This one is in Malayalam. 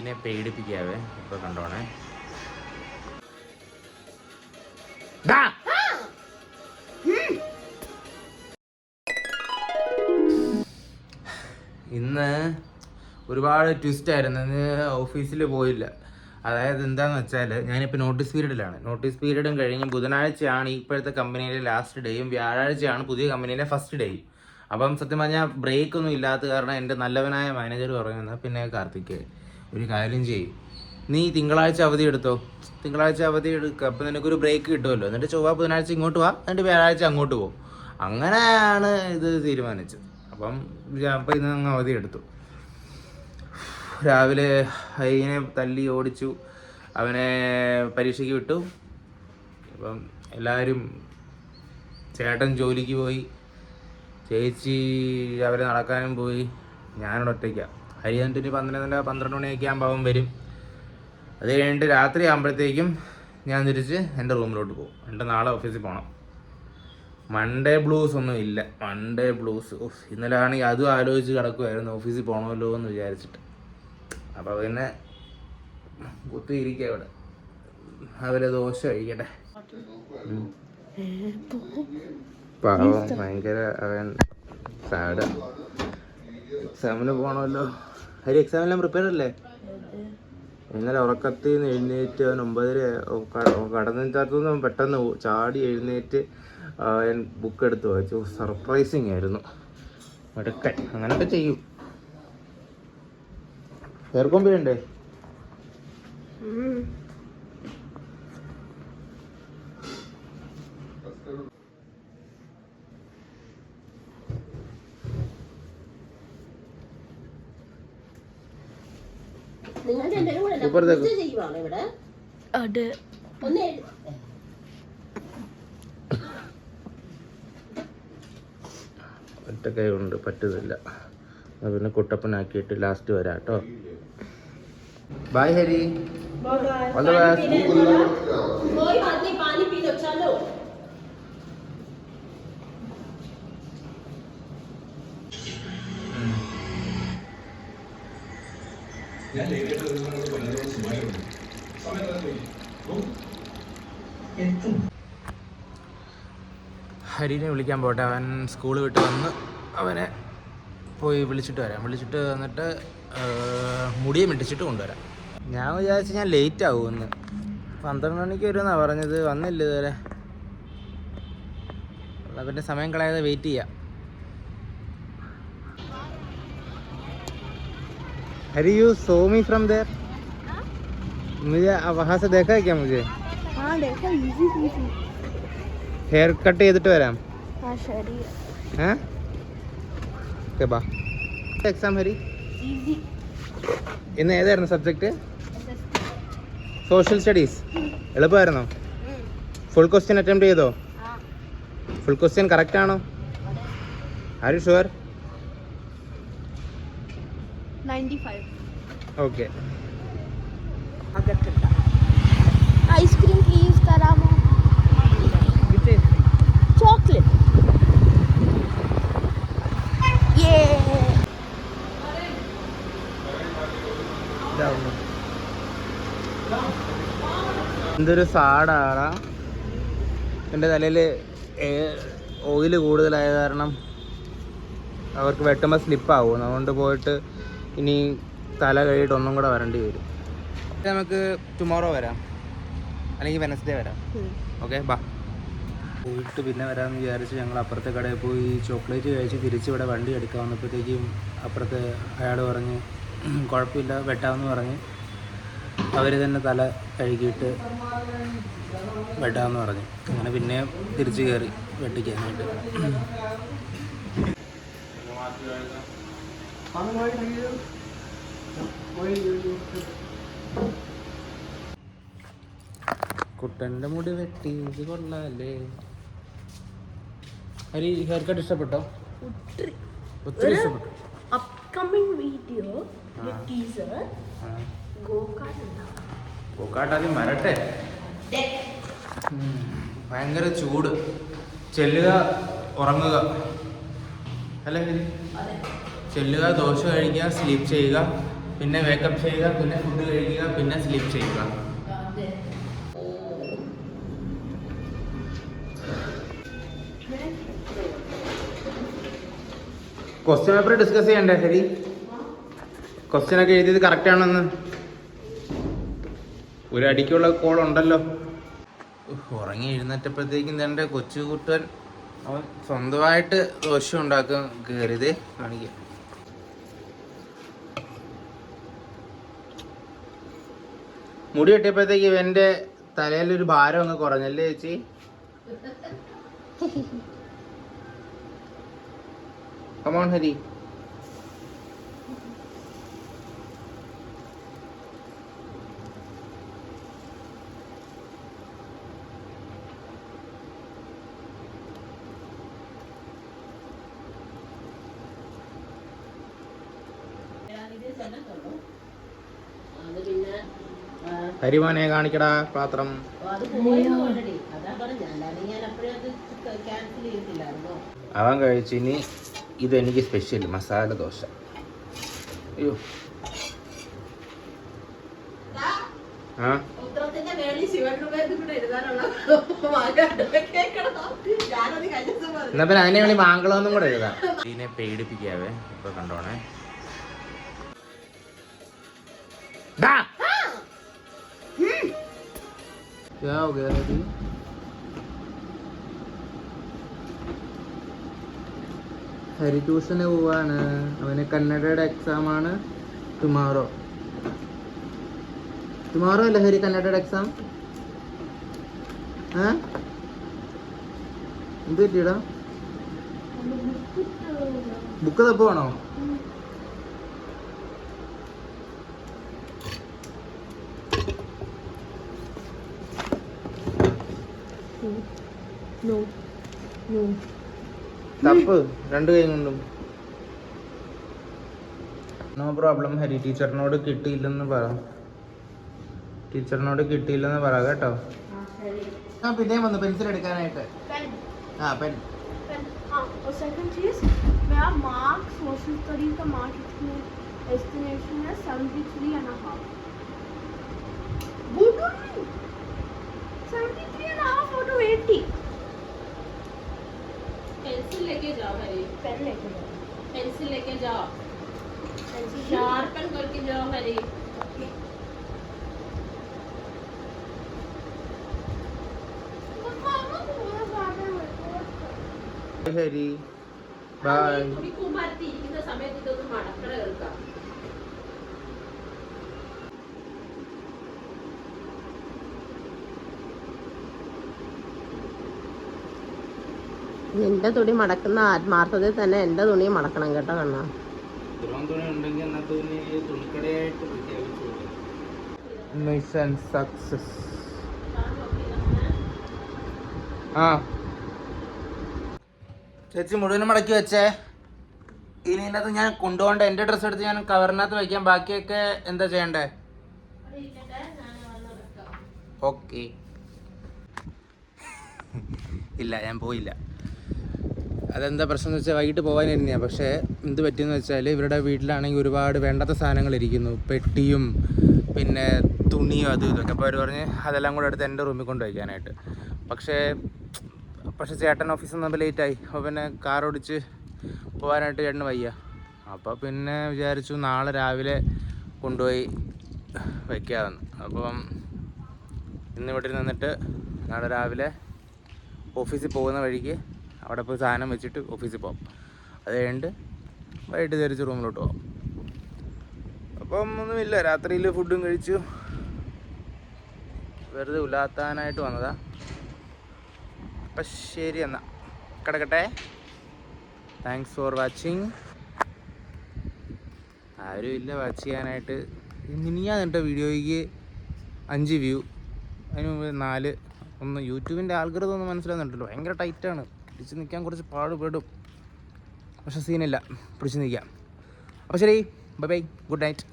ഹരീനെ പേടിപ്പിക്കാവേ. ഇപ്പൊ കണ്ടോണേ. ഇന്ന് ഒരുപാട് ട്വിസ്റ്റ് ആയിരുന്നു. ഇന്ന് ഓഫീസിൽ പോയില്ല. അതായത് എന്താണെന്ന് വെച്ചാൽ ഞാനിപ്പോൾ നോട്ടീസ് പീരീഡിലാണ്. നോട്ടീസ് പീരീഡും കഴിഞ്ഞ് ബുധനാഴ്ചയാണ് ഇപ്പോഴത്തെ കമ്പനിയിലെ ലാസ്റ്റ് ഡേയും വ്യാഴാഴ്ചയാണ് പുതിയ കമ്പനിയിലെ ഫസ്റ്റ് ഡേയും. അപ്പം സത്യം പറഞ്ഞാൽ ബ്രേക്കൊന്നും ഇല്ലാത്ത കാരണം എൻ്റെ നല്ലവനായ മാനേജർ പറയുന്നത് പിന്നെ കാർത്തിക് ഒരു കാര്യം ചെയ്യും, നീ തിങ്കളാഴ്ച അവധി എടുത്തോ, തിങ്കളാഴ്ച അവധി എടുക്കുക, അപ്പം നിനക്കൊരു ബ്രേക്ക് കിട്ടുമല്ലോ, എന്നിട്ട് ചൊവ്വ ബുധനാഴ്ച ഇങ്ങോട്ട് വാ, എന്നിട്ട് വ്യാഴാഴ്ച അങ്ങോട്ട് പോകും. അങ്ങനെയാണ് ഇത് തീരുമാനിച്ചത്. അപ്പം ഇന്ന് അങ്ങ് അവധി എടുത്തു. രാവിലെ അതിനെ തല്ലി ഓടിച്ചു, അവനെ പരീക്ഷയ്ക്ക് വിട്ടു. അപ്പം എല്ലാവരും, ചേട്ടൻ ജോലിക്ക് പോയി, ചേച്ചി രാവിലെ നടക്കാനും പോയി, ഞാനിവിടെ ഒറ്റയ്ക്കാണ്. ഹരി എന്നിട്ട് 12 മണിയൊക്കെ ആകുമ്പോൾ അവൻ വരും. അത് കഴിഞ്ഞിട്ട് രാത്രി ആകുമ്പോഴത്തേക്കും ഞാൻ തിരിച്ച് എൻ്റെ റൂമിലോട്ട് പോകും. എൻ്റെ നാളെ ഓഫീസിൽ പോകണം. മൺഡേ ബ്ലൂസ് ഒന്നും ഇല്ല. മൺഡേ ബ്ലൂസ് ഇന്നലെ ആണെങ്കിൽ അതും ആലോചിച്ച് കിടക്കുമായിരുന്നു, ഓഫീസിൽ പോകണമല്ലോ എന്ന് വിചാരിച്ചിട്ട്. അപ്പോൾ പിന്നെ കുത്തിയിരിക്കുക ഇവിടെ. അവരെ ദോശ കഴിക്കട്ടെ. പാവം, ഭയങ്കര അവൻ സാഡ്. എക്സാമിന് പോകണമല്ലോ. ഹരി എക്സാമിനെല്ലാം പ്രിപ്പയർ അല്ലേ? ഇന്നലെ ഉറക്കത്തിൽ നിന്ന് എഴുന്നേറ്റ് അവൻ 9:30 കടന്നിട്ടത്തുനിന്ന് പെട്ടെന്ന് ചാടി എഴുന്നേറ്റ് അവൻ ബുക്ക് എടുത്ത് വായിച്ചു. സർപ്രൈസിങ് ആയിരുന്നു. എടുക്കാൻ അങ്ങനൊക്കെ ചെയ്യും. വേർക്കൊമ്പിലുണ്ടേ? ഒറ്റക്കൈ കൊണ്ട് പറ്റുന്നില്ല. പിന്നെ കുട്ടപ്പനാക്കിയിട്ട് ലാസ്റ്റ് വരാം കേട്ടോ. Bye Hari. All the best. ഹരിനെ വിളിക്കാൻ പോട്ടെ. അവൻ സ്കൂൾ വിട്ട് വന്ന് അവനെ പോയി വിളിച്ചിട്ട് വരാം. വിളിച്ചിട്ട് വന്നിട്ട് മുടിയെ മിട്ടിച്ചിട്ട് കൊണ്ടുവരാം. ഞാൻ വിചാരിച്ചു ഞാൻ ലേറ്റ് ആവുമെന്ന്. 12 മണിക്ക് വരുമെന്നാണ് പറഞ്ഞത്. വന്നില്ല ഇതുവരെ. പിന്നെ സമയം കളയാതെ വെയിറ്റ് ചെയ്യാം. Hari you saw me from there? मुझे वहाँ से देखा है क्या मुझे? हाँ देखा, इजी इजी. ഹെയർ കട്ട് ചെയ്തിട്ട് വരാം. हाँ ശരി. ഓക്കെ ബാ. Exam Hari easy. ഇന്ന് ഏതായിരുന്നു സബ്ജക്റ്റ്? Social studies. എളുപ്പമായിരുന്നോ? ഫുൾ ക്വസ്റ്റ്യൻ അറ്റംപ്റ്റ് ചെയ്തോ? ഫുൾ ക്വസ്റ്റ്യൻ കറക്റ്റ് ആണോ? Are you sure? 95. Okay. Ice cream please തരാമോ? ചോക്ലേറ്റ്. എന്തൊരു സാടാടാ. എൻ്റെ തലയിൽ ഓയിൽ കൂടുതലായ കാരണം അവർക്ക് വെട്ടുമ്പോൾ സ്ലിപ്പാവും. അതുകൊണ്ട് പോയിട്ട് ഇനി തല കഴിയിട്ട് ഒന്നും കൂടെ വരേണ്ടി വരും. നമുക്ക് ടുമോറോ വരാം, അല്ലെങ്കിൽ വെനസ്ഡേ വരാം. ഓക്കെ ബാ. പോയിട്ട് പിന്നെ വരാമെന്ന് വിചാരിച്ച് ഞങ്ങൾ അപ്പുറത്തെ കടയിൽ പോയി ചോക്ലേറ്റ് കഴിച്ച് തിരിച്ചിവിടെ വണ്ടി എടുക്കാൻ വന്നപ്പോഴത്തേക്കും അപ്പുറത്തെ അയാൾ പറഞ്ഞ് കുഴപ്പമില്ല വെട്ടാമെന്ന് പറഞ്ഞ് അവർ തന്നെ തല കഴുകിയിട്ട് വെട്ടാമെന്ന് പറഞ്ഞു. അങ്ങനെ പിന്നെ തിരിച്ച് കയറി വെട്ടിക്കാനായിട്ട്. കുട്ടൻ്റെ മുടി വെട്ടി, ഇത് കൊള്ളാല്ലേ. ഹരി ഹെയർ കട്ട് ഇഷ്ടപ്പെട്ടോ? ഒത്തിരി ഇഷ്ടപ്പെട്ടു. അപ്കമിങ് വീഡിയോ ടീസർ ഗോകാട്ട് ആദ്യം വരട്ടെ. ഭയങ്കര ചൂട്. ചെല്ലുക, ഉറങ്ങുക അല്ലേ ഹരി? ചെല്ലുക, ദോശ കഴിക്കുക, സ്ലീപ്പ് ചെയ്യുക, പിന്നെ വേക്കപ്പ് ചെയ്യുക, പിന്നെ ഫുഡ് കഴിക്കുക, പിന്നെ സ്ലീപ്പ് ചെയ്യുക. ക്വസ്റ്റ്യൻ പേപ്പർ ഡിസ്കസ് ചെയ്യണ്ടേ ഹരി? ക്വസ്റ്റ്യൻ ഒക്കെ എഴുതിയത് കറക്റ്റ് ആണെന്ന് ഒരു അടിക്കുള്ള കോൾ ഉണ്ടല്ലോ. ഉറങ്ങി എഴുന്നേറ്റപ്പോഴത്തേക്കും തൻ്റെ കൊച്ചുകുട്ടൻ അവൻ സ്വന്തമായിട്ട് ദോശ ഉണ്ടാക്കാൻ കയറിയത് കാണിക്കാം. മുടി കെട്ടിയപ്പോഴത്തേക്ക് ഇവൻ്റെ തലയിലൊരു ഭാരം അങ്ങ് കുറഞ്ഞല്ലേ ചേച്ചി? കമോൺ ഹരി. ഹരിമോനെ കാണിക്കടാ പാത്രം. അവൻ കഴിച്ചു. ഇനി ഇതെനിക്ക് സ്പെഷ്യൽ മസാല ദോശ. അയ്യോ ആ എന്നാ പിന്നെ അതിനെ വേണ്ടി മാങ്കളൊന്നും കൂടെ എഴുതാം. ഇതിനെ പേടിപ്പിക്കാവേ. ഇപ്പൊ കണ്ടോണേ. क्या हो गया अभी? ഹരി ട്യൂഷന് പോവാണ്. അവന് കന്നഡയുടെ എക്സാം ആണ് ടുമാറോ. ടുമാറോ അല്ലേ ഹരി കന്നഡയുടെ എക്സാം? എന്ത് പറ്റിയടാ? ബുക്ക് തപ്പുവാണോ? തപ്പ് രണ്ട് കൈ കൊണ്ടും. No problem Hari. ടീച്ചറിനോട് കിട്ടിയില്ലെന്ന് പറ. ടീച്ചറിനോട് കിട്ടിയില്ലെന്ന് പറ കേട്ടോ. ആ പിന്നെയും വന്നു പെൻസിൽ എടുക്കാനായിട്ട്. ആ പെൻ. और सेकंड चीज मेरा मार्क सोशल स्टडीज का मार्क एस्टिमेशन है 73.5. वो तो 73.5 out of 80. पेंसिल लेके जाओ हरी. पेन लेके जाओ. पेंसिल लेके जाओ. पेंसिल शार्पन करके जाओ हरी. ഹരി ബൈ. തുണി കൂമ്പാരത്തി ഇരിക്കുന്ന സമയത്ത് ഇതൊന്നും മടക്കട കേൾക്കാം. എന്റെ തുണി മടക്കുന്ന ആത്മാർത്ഥതയിൽ തന്നെ എന്റെ തുണി മടക്കണം കേട്ടോ കണ്ണ. തുണി ഉണ്ടെങ്കിൽ എന്നാ തുണി തുണിക്കടയായിട്ട് മിഷൻ സക്സസ്. ആ ചേച്ചി മുഴുവനും മടക്കി വെച്ചേ. ഇനി ഇതിനകത്ത് ഞാൻ കൊണ്ടുപോകണ്ട. എൻ്റെ ഡ്രസ്സ് എടുത്ത് ഞാൻ കവറിനകത്ത് വയ്ക്കാം. ബാക്കിയൊക്കെ എന്താ ചെയ്യണ്ടേ? ഓക്കെ. ഇല്ല ഞാൻ പോയില്ല. അതെന്താ പ്രശ്നം എന്ന് വെച്ചാൽ വൈകിട്ട് പോകാൻ തന്നെയാണ്. പക്ഷേ എന്ത് പറ്റിയെന്ന് വെച്ചാൽ ഇവരുടെ വീട്ടിലാണെങ്കിൽ ഒരുപാട് വേണ്ടാത്ത സാധനങ്ങൾ ഇരിക്കുന്നു. പെട്ടിയും പിന്നെ തുണിയും അതും ഇതൊക്കെ. അപ്പോൾ അവർ പറഞ്ഞ് അതെല്ലാം കൂടെ എടുത്ത് എൻ്റെ റൂമിൽ കൊണ്ട് വയ്ക്കാനായിട്ട്. പക്ഷേ ചേട്ടൻ ഓഫീസിൽ നിന്ന് ലേറ്റായി. അപ്പോൾ പിന്നെ കാർ ഓടിച്ച് പോകാനായിട്ട് ചേട്ടന് വയ്യ. അപ്പോൾ പിന്നെ വിചാരിച്ചു നാളെ രാവിലെ കൊണ്ടുപോയി വയ്ക്കാമെന്ന്. അപ്പം ഇന്ന് ഇവിടെ നിന്നിട്ട് നാളെ രാവിലെ ഓഫീസിൽ പോകുന്ന വഴിക്ക് അവിടെ പോയി സാധനം വെച്ചിട്ട് ഓഫീസിൽ പോകും. അത് കഴിഞ്ഞിട്ട് വൈകിട്ട് തിരിച്ച് റൂമിലോട്ട് പോകും. അപ്പം ഒന്നുമില്ല. രാത്രിയിൽ ഫുഡും കഴിച്ചു വെറുതെ ഉലാത്താനായിട്ട് വന്നതാ. അപ്പം ശരി എന്നാൽ കിടക്കട്ടെ. Thanks for watching. ആരും ഇല്ല വാച്ച് ചെയ്യാനായിട്ട്. ഞാൻ എന്നിട്ട് വീഡിയോയ്ക്ക് 5 വ്യൂ, അതിന് മുമ്പ് 4. ഒന്ന് യൂട്യൂബിൻ്റെ ആൽഗോരിതം ഒന്നും മനസ്സിലാകുന്നുണ്ടല്ലോ. ഭയങ്കര ടൈറ്റാണ്. പിടിച്ച് നിൽക്കാൻ കുറച്ച് പാടുപെടും. പക്ഷെ സീനില്ല, പിടിച്ച് നിൽക്കാം. അപ്പോൾ ശരി, ബൈ ബൈ, ഗുഡ് നൈറ്റ്.